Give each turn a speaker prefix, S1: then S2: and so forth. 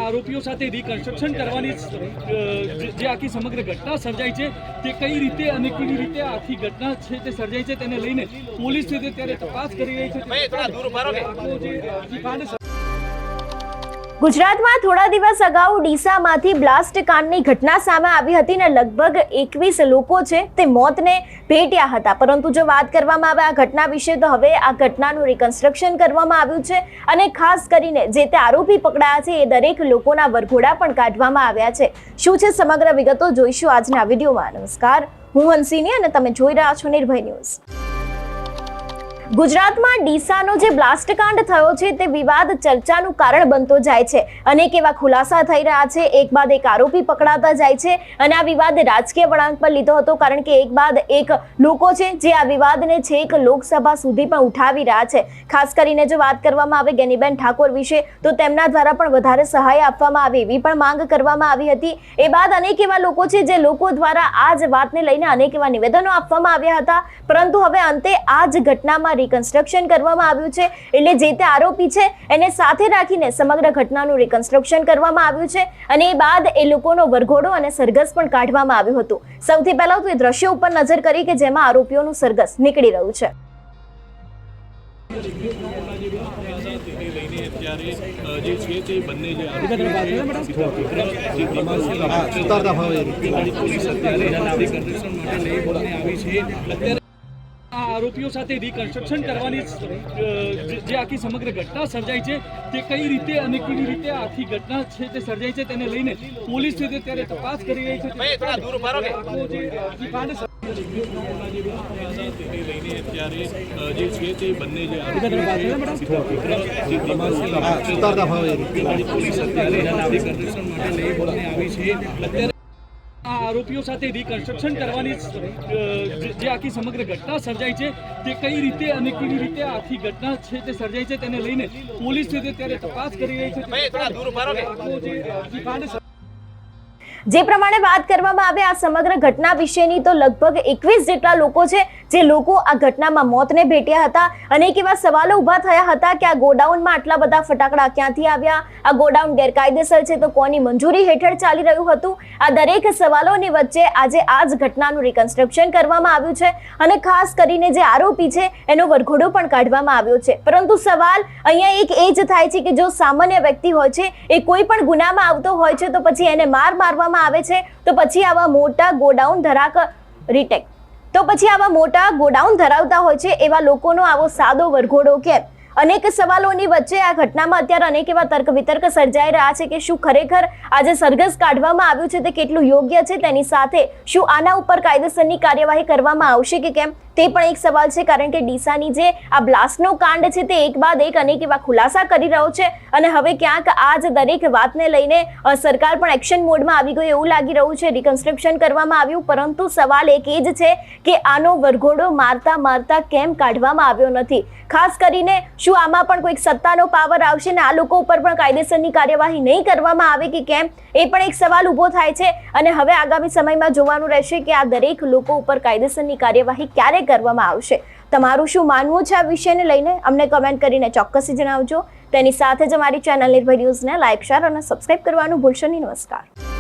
S1: આરોપીઓ સાથે રિકન્સ્ટ્રક્શન કરવાની જે આખી સમગ્ર ઘટના સર્જાઈ છે તે કઈ રીતે અને કેવી રીતે આખી ઘટના છે તે સર્જાઈ છે તેને લઈને પોલીસ છે ત્યારે તપાસ કરી રહી છે।
S2: ગુજરાતમાં થોડા દિવસ અગાઉ ડીસામાંથી બ્લાસ્ટ કાંડની ઘટના સામે આવી હતી ને લગભગ 21 લોકો છે તે મોતને ભેટ્યા હતા। પરંતુ જો વાત કરવામાં આવે આ ઘટના વિશે તો હવે આ ઘટનાનું રિકન્સ્ટ્રક્શન કરવામાં આવ્યું છે અને ખાસ કરીને જે તે આરોપી પકડાયા છે એ દરેક લોકોના વરઘોડા પણ કાઢવામાં આવ્યા છે। શું છે સમગ્ર વિગતો જોઈશું આજના વિડીયોમાં। નમસ્કાર, હું હંસિની અને તમે જોઈ રહ્યા છો નિર્ભય ન્યૂઝ। ગુજરાતમાં ડીસાનો જે બ્લાસ્ટ કાંડ થયો છે તે વિવાદ ચર્ચાનું કારણ બનતો જાય છે। અનેક એવા ખુલાસા થઈ રહ્યા છે, એક બાદ એક આરોપી પકડાતા જાય છે અને આ વિવાદ રાજકીય વળાંક પર લીધો હતો કારણ કે એક બાદ એક લોકો છે જે આ વિવાદને છેક લોકસભા સુધી પણ ઉઠાવી રહ્યા છે। ખાસ કરીને જો વાત કરવામાં આવે ગેનીબેન ઠાકોર વિશે તો તેમના દ્વારા પણ વધારે સહાય આપવામાં આવે એવી પણ માંગ કરવામાં આવી હતી। એ બાદ અનેક એવા લોકો છે જે લોકો દ્વારા આ જ વાતને લઈને અનેક એવા નિવેદનો આપવામાં આવ્યા હતા, પરંતુ હવે અંતે આ જ ઘટનામાં રિકન્સ્ટ્રક્શન કરવામાં આવ્યું છે। એટલે જે તે આરોપી છે એને સાથે રાખીને સમગ્ર ઘટનાનું રિકન્સ્ટ્રક્શન કરવામાં આવ્યું છે અને એ બાદ એ લોકોનો વરઘોડો અને સરઘસ પણ કાઢવામાં આવ્યું હતું। સૌથી પહેલા તો એ દ્રશ્યો ઉપર નજર કરી કે જેમાં આરોપીઓનું સરઘસ નીકળી રહ્યું છે।
S1: આરોપીઓ સાથે રિકન્સ્ટ્રક્શન કરવાની જે આખી સમગ્ર ઘટના સર્જાઈ છે તે કઈ રીતે અને કેવી રીતે આખી ઘટના છે તે સર્જાઈ છે તેને લઈને પોલીસ છે ત્યારે તપાસ કરી રહી છે। આરોપીઓ સાથે રિકન્સ્ટ્રક્શન કરવાની જે આખી સમગ્ર ઘટના સર્જાઈ છે તે કઈ રીતે અને કેવી રીતે આખી ઘટના છે તે સર્જાઈ છે તેને લઈને પોલીસ છે ત્યારે તપાસ કરી રહી છે।
S2: જે પ્રમાણે વાત કરવામાં આવે આ સમગ્ર ઘટના વિશેની તો લગભગ 21 જેટલા લોકો છે જે લોકો આ ઘટનામાં મોતને ભેટ્યા હતા। અનેક એવા સવાલો ઊભા થયા હતા કે આ ગોડાઉનમાં આટલા બધા ફટાકડા ક્યાંથી આવ્યા, આ ગોડાઉન ગેરકાયદેસર છે તો કોની મંજૂરી હેઠળ ચાલી રહ્યું હતું। આ દરેક સવાલોની વચ્ચે આજે આ જ ઘટનાનું રિકન્સ્ટ્રક્શન કરવામાં આવ્યું છે અને ખાસ કરીને જે આરોપી છે એનો વરઘોડો પણ કાઢવામાં આવ્યો છે। પરંતુ સવાલ અહીંયા એક એ જ થાય છે કે જો સામાન્ય વ્યક્તિ હોય છે એ કોઈ પણ ગુનામાં આવતો હોય છે તો પછી એને મારવામાં આવે છે તો પછી આવા મોટા ગોડાઉન ધરાવતા હોય છે એવા લોકોનો આવો સાદો વરઘોડો કેમ? અનેક સવાલોની વચ્ચે આ ઘટનામાં અત્યારે અનેક એવા તર્ક વિતર્ક સર્જાઈ રહ્યા છે કે શું ખરેખર આજે સરઘસ કાઢવામાં આવ્યું છે તે કેટલું યોગ્ય છે, તેની સાથે શું આના ઉપર કાયદેસરની કાર્યવાહી કરવામાં આવશે કે કેમ તે પણ એક સવાલ છે। કારણ કે ડીસાની જે આ બ્લાસ્ટનો કાંડ છે તે એક બાદ એક અનેક એવા ખુલાસા કરી રહ્યો છે અને હવે ક્યાંક આ જ દરેક વાતને લઈને સરકાર પણ એક્શન મોડમાં આવી ગઈ એવું લાગી રહ્યું છે। રિકન્સ્ટ્રક્શન કરવામાં આવ્યું, પરંતુ સવાલ એક એ જ છે કે આનો વરઘોડો મારતા કેમ કાઢવામાં આવ્યો નથી? ખાસ કરીને શું આમાં પણ કોઈક સત્તાનો પાવર આવશે ને આ લોકો ઉપર પણ કાયદેસરની કાર્યવાહી નહીં કરવામાં આવે કે કેમ? એ પણ એક સવાલ ઊભો થાય છે અને હવે આગામી સમયમાં જોવાનું રહેશે કે આ દરેક લોકો ઉપર કાયદેસરની કાર્યવાહી ક્યારે કરવામાં આવશે। તમારું શું માનવું છે આ વિષયને લઈને અમને કમેન્ટ કરીને ચોક્કસથી જણાવજો। તેની સાથે જ અમારી ચેનલ નિર્ભય ન્યૂઝને લાઇક, શેર અને સબસ્ક્રાઇબ કરવાનું ભૂલશો નહીં। નમસ્કાર।